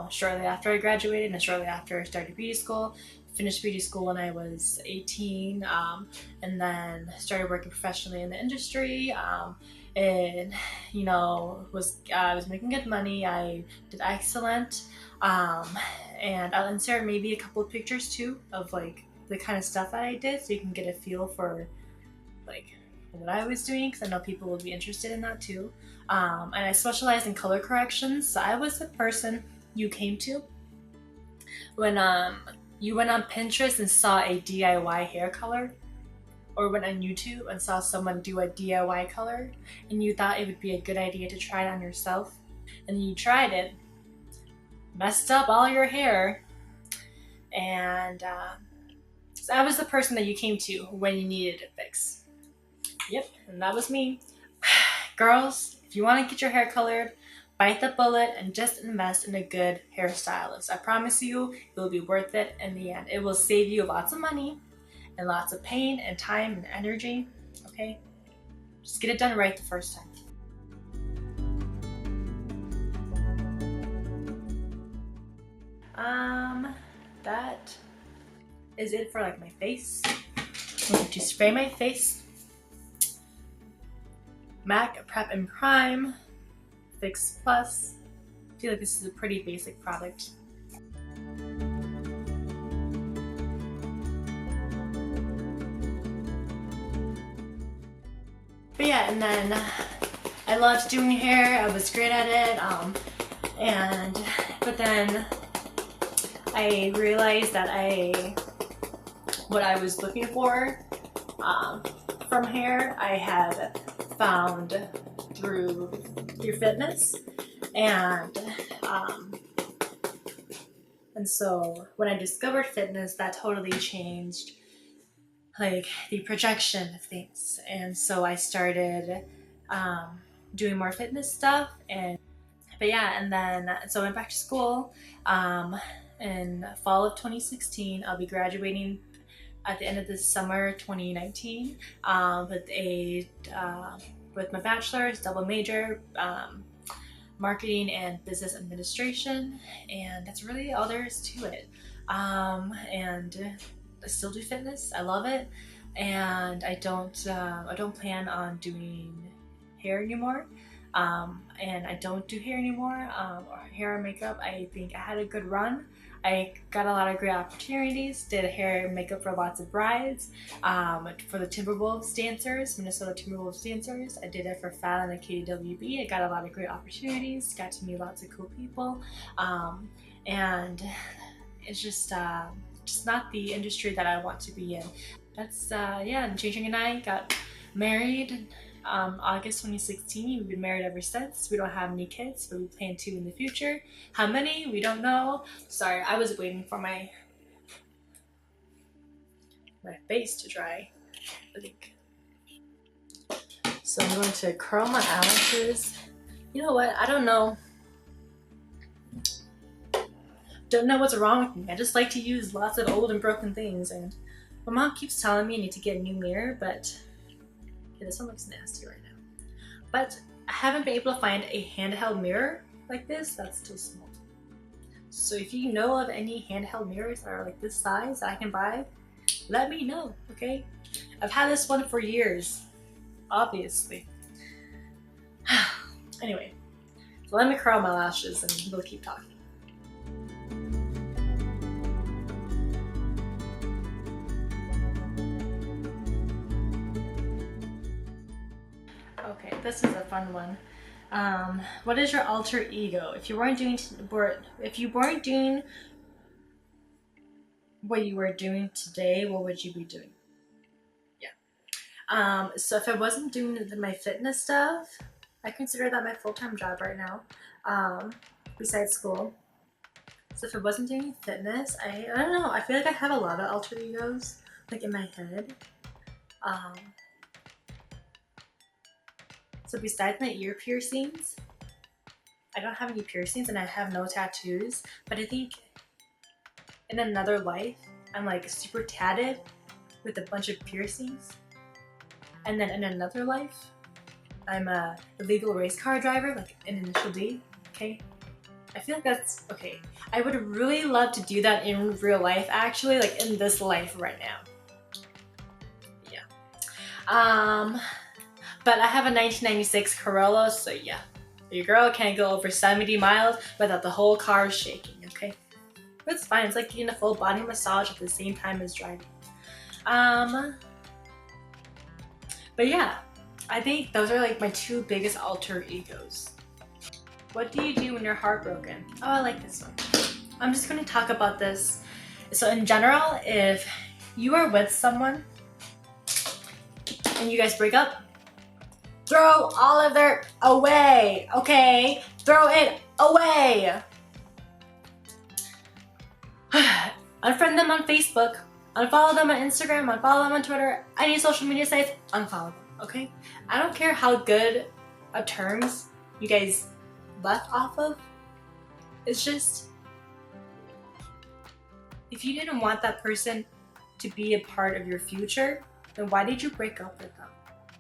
shortly after I graduated and shortly after I started beauty school. Finished beauty school when I was 18, and then started working professionally in the industry. And you know, I was making good money. I did excellent, and I'll insert maybe a couple of pictures too of like the kind of stuff that I did, so you can get a feel for like what I was doing, because I know people will be interested in that too. And I specialized in color corrections, so I was the person you came to when you went on Pinterest and saw a DIY hair color, or went on YouTube and saw someone do a DIY color, and you thought it would be a good idea to try it on yourself, and then you tried it, messed up all your hair, and so I was the person that you came to when you needed a fix. Yep, and that was me. Girls, if you want to get your hair colored, bite the bullet and just invest in a good hairstylist. I promise you, it will be worth it in the end. It will save you lots of money and lots of pain and time and energy, okay? Just get it done right the first time. That is it for like my face. I'm going to spray my face. MAC Prep and Prime Fix Plus. I feel like this is a pretty basic product. yeah, and then I loved doing hair. I was great at it. But then I realized that what I was looking for from hair, I had found through fitness, and so when I discovered fitness, that totally changed like the projection of things. And so I started doing more fitness stuff, but yeah, and then so I went back to school. In fall of 2016, I'll be graduating at the end of this summer 2019 with my bachelor's, double major, marketing and business administration, and that's really all there is to it. And I still do fitness. I love it, and I don't plan on doing hair anymore. And I don't do hair anymore, or hair and makeup. I think I had a good run. I got a lot of great opportunities, did hair and makeup for lots of brides, for the Timberwolves dancers, Minnesota Timberwolves dancers. I did it for Fallon and KWB. I got a lot of great opportunities, got to meet lots of cool people, and it's just not the industry that I want to be in. That's, yeah, and Ching and I got married August 2016. We've been married ever since. We don't have any kids, but we plan to in the future. How many? We don't know. Sorry, I was waiting for my face to dry, I think. So I'm going to curl my eyelashes. You know what? I don't know. Don't know what's wrong with me. I just like to use lots of old and broken things, and my mom keeps telling me I need to get a new mirror, but yeah, this one looks nasty right now. But I haven't been able to find a handheld mirror like this that's too small. So if you know of any handheld mirrors that are like this size that I can buy, let me know, okay? I've had this one for years, obviously. Anyway, so let me curl my lashes and we'll keep talking. Okay, this is a fun one. What is your alter ego? If you weren't doing what you were doing today, what would you be doing? Yeah. So if I wasn't doing my fitness stuff, I consider that my full-time job right now, besides school. So if I wasn't doing fitness, I don't know. I feel like I have a lot of alter egos, like in my head. So besides my ear piercings, I don't have any piercings and I have no tattoos, but I think in another life, I'm like super tatted with a bunch of piercings. And then in another life, I'm a illegal race car driver, like an initial D, okay? I feel like that's, okay. I would really love to do that in real life, actually, like in this life right now. Yeah. But I have a 1996 Corolla, so yeah. Your girl can't go over 70 miles without the whole car shaking, okay? But it's fine, it's like getting a full body massage at the same time as driving. But yeah, I think those are like my two biggest alter egos. What do you do when you're heartbroken? Oh, I like this one. I'm just gonna talk about this. So in general, if you are with someone and you guys break up, throw all of their away, okay? Throw it away. Unfriend them on Facebook, unfollow them on Instagram, unfollow them on Twitter, any social media sites, unfollow them, okay? I don't care how good of terms you guys left off of. It's just, if you didn't want that person to be a part of your future, then why did you break up with them?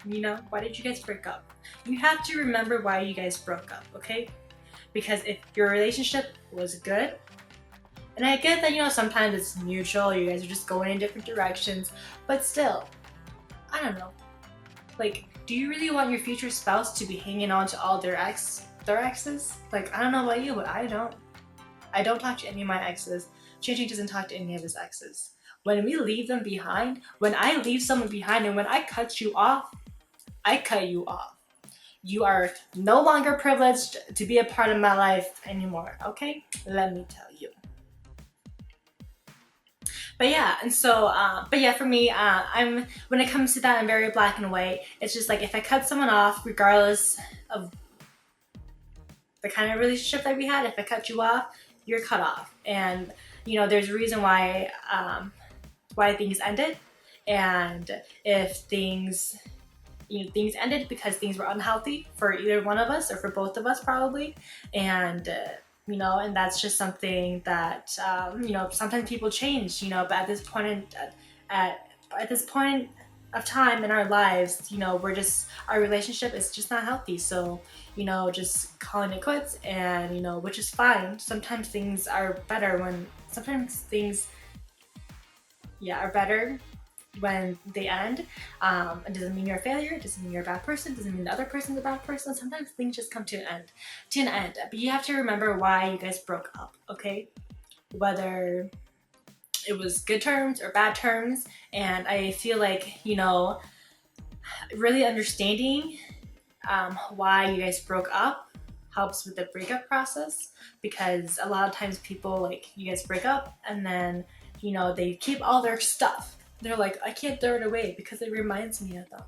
You know, why did you guys break up? You have to remember why you guys broke up, okay? Because if your relationship was good, and I get that, you know, sometimes it's mutual, you guys are just going in different directions, but still, I don't know. Like, do you really want your future spouse to be hanging on to all their exes? Like, I don't know about you, but I don't. I don't talk to any of my exes. Ching doesn't talk to any of his exes. When we leave them behind, when I leave someone behind and when I cut you off, I cut you off. You are no longer privileged to be a part of my life anymore, okay? Let me tell you. But yeah, and so, but yeah, for me, when it comes to that, I'm very black and white. It's just like if I cut someone off, regardless of the kind of relationship that we had, if I cut you off, you're cut off. And you know, there's a reason why things ended, and if things things ended because things were unhealthy for either one of us or for both of us probably, and and that's just something that sometimes people change, but at this point at this point of time in our lives, our relationship is just not healthy. So just calling it quits, and which is fine. Sometimes things are better when they end. It doesn't mean you're a failure. It doesn't mean you're a bad person. It doesn't mean the other person's a bad person. Sometimes things just come to an end. But you have to remember why you guys broke up, okay? Whether it was good terms or bad terms. And I feel like, really understanding why you guys broke up helps with the breakup process, because a lot of times people, you guys break up and then they keep all their stuff. They're like, I can't throw it away because it reminds me of them.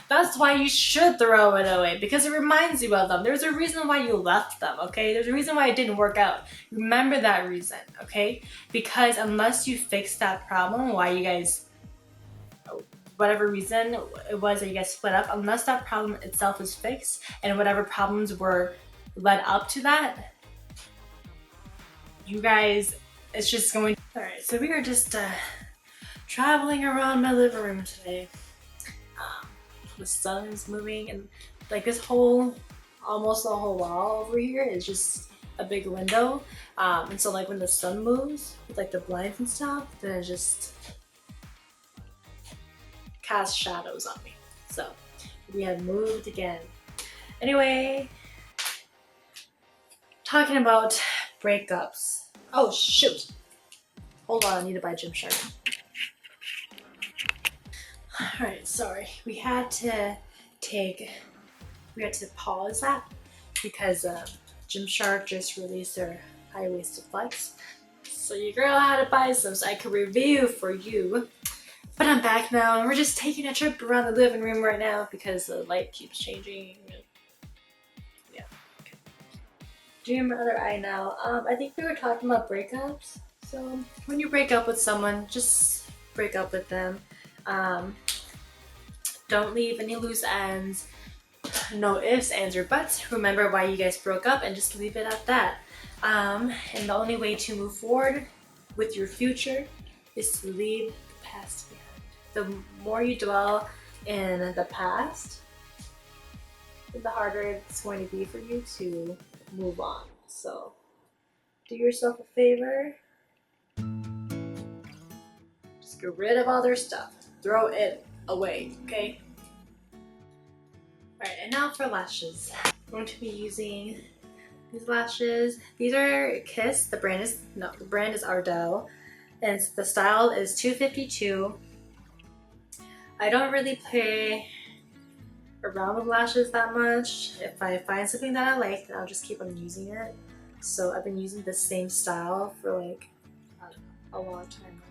That's why you should throw it away, because it reminds you of them. There's a reason why you left them, okay? There's a reason why it didn't work out. Remember that reason, okay? Because unless you fix that problem, why you guys, whatever reason it was that you guys split up, unless that problem itself is fixed and whatever problems were led up to that, you guys, it's just going. All right, so we are just traveling around my living room today. The sun is moving, and almost the whole wall over here is just a big window. And so when the sun moves with the blinds and stuff, then it just casts shadows on me. So we have moved again. Anyway, talking about breakups. Oh shoot! Hold on, I need to buy Gymshark. Alright, sorry. We had to pause that because Gymshark just released their high-waisted flex. So your girl had to buy some so I could review for you. But I'm back now, and we're just taking a trip around the living room right now because the light keeps changing. Yeah. Okay. Doing my other eye now. I think we were talking about breakups. So when you break up with someone, just break up with them. Don't leave any loose ends. No ifs, ands, or buts. Remember why you guys broke up and just leave it at that. And the only way to move forward with your future is to leave the past behind. The more you dwell in the past, the harder it's going to be for you to move on. So do yourself a favor. Just get rid of all their stuff. Throw it away, okay? Alright, and now for lashes. I'm going to be using these lashes. These are Kiss. The brand is Ardell. And the style is 252. I don't really play around with lashes that much. If I find something that I like, then I'll just keep on using it. So I've been using the same style for a long time.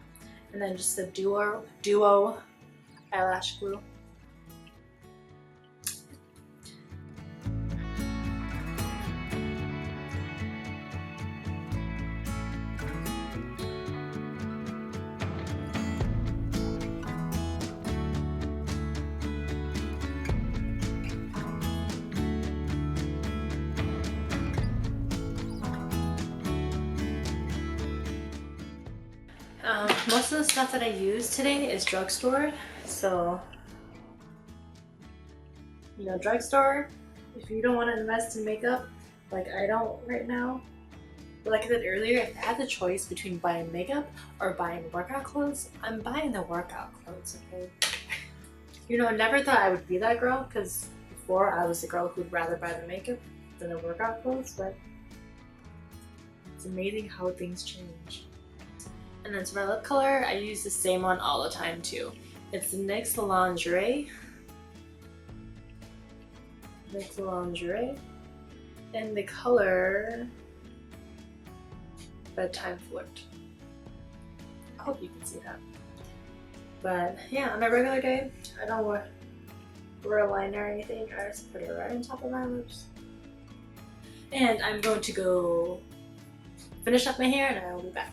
And then just the duo eyelash glue. Most of the stuff that I use today is drugstore. So, drugstore, if you don't want to invest in makeup, like I don't right now, but like I said earlier, if I had the choice between buying makeup or buying workout clothes, I'm buying the workout clothes, okay? Never thought I would be that girl, because before I was the girl who'd rather buy the makeup than the workout clothes, but it's amazing how things change. And then to my lip color, I use the same one all the time too. It's the NYX Lingerie. Mixed lingerie. And the color Bedtime Flirt. I hope you can see that. But yeah, on a regular day, I don't wear a liner or anything. I just put it right on top of my lips. And I'm going to go finish up my hair and I will be back.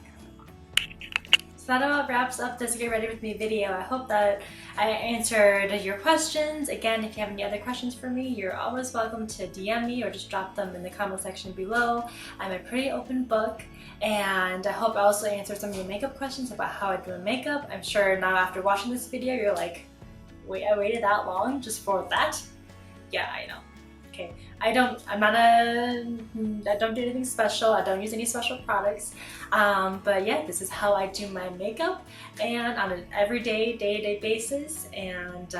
So that about wraps up this Get Ready With Me video. I hope that I answered your questions. Again, if you have any other questions for me, you're always welcome to DM me or just drop them in the comment section below. I'm a pretty open book, and I hope I also answered some of your makeup questions about how I do makeup. I'm sure now after watching this video, you're like, wait, I waited that long just for that? Yeah, I know. Okay, I don't do anything special. I don't use any special products. But yeah, this is how I do my makeup, and on an everyday, day-to-day basis. And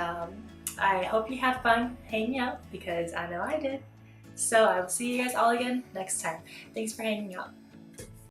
I hope you have fun hanging out, because I know I did. So I will see you guys all again next time. Thanks for hanging out.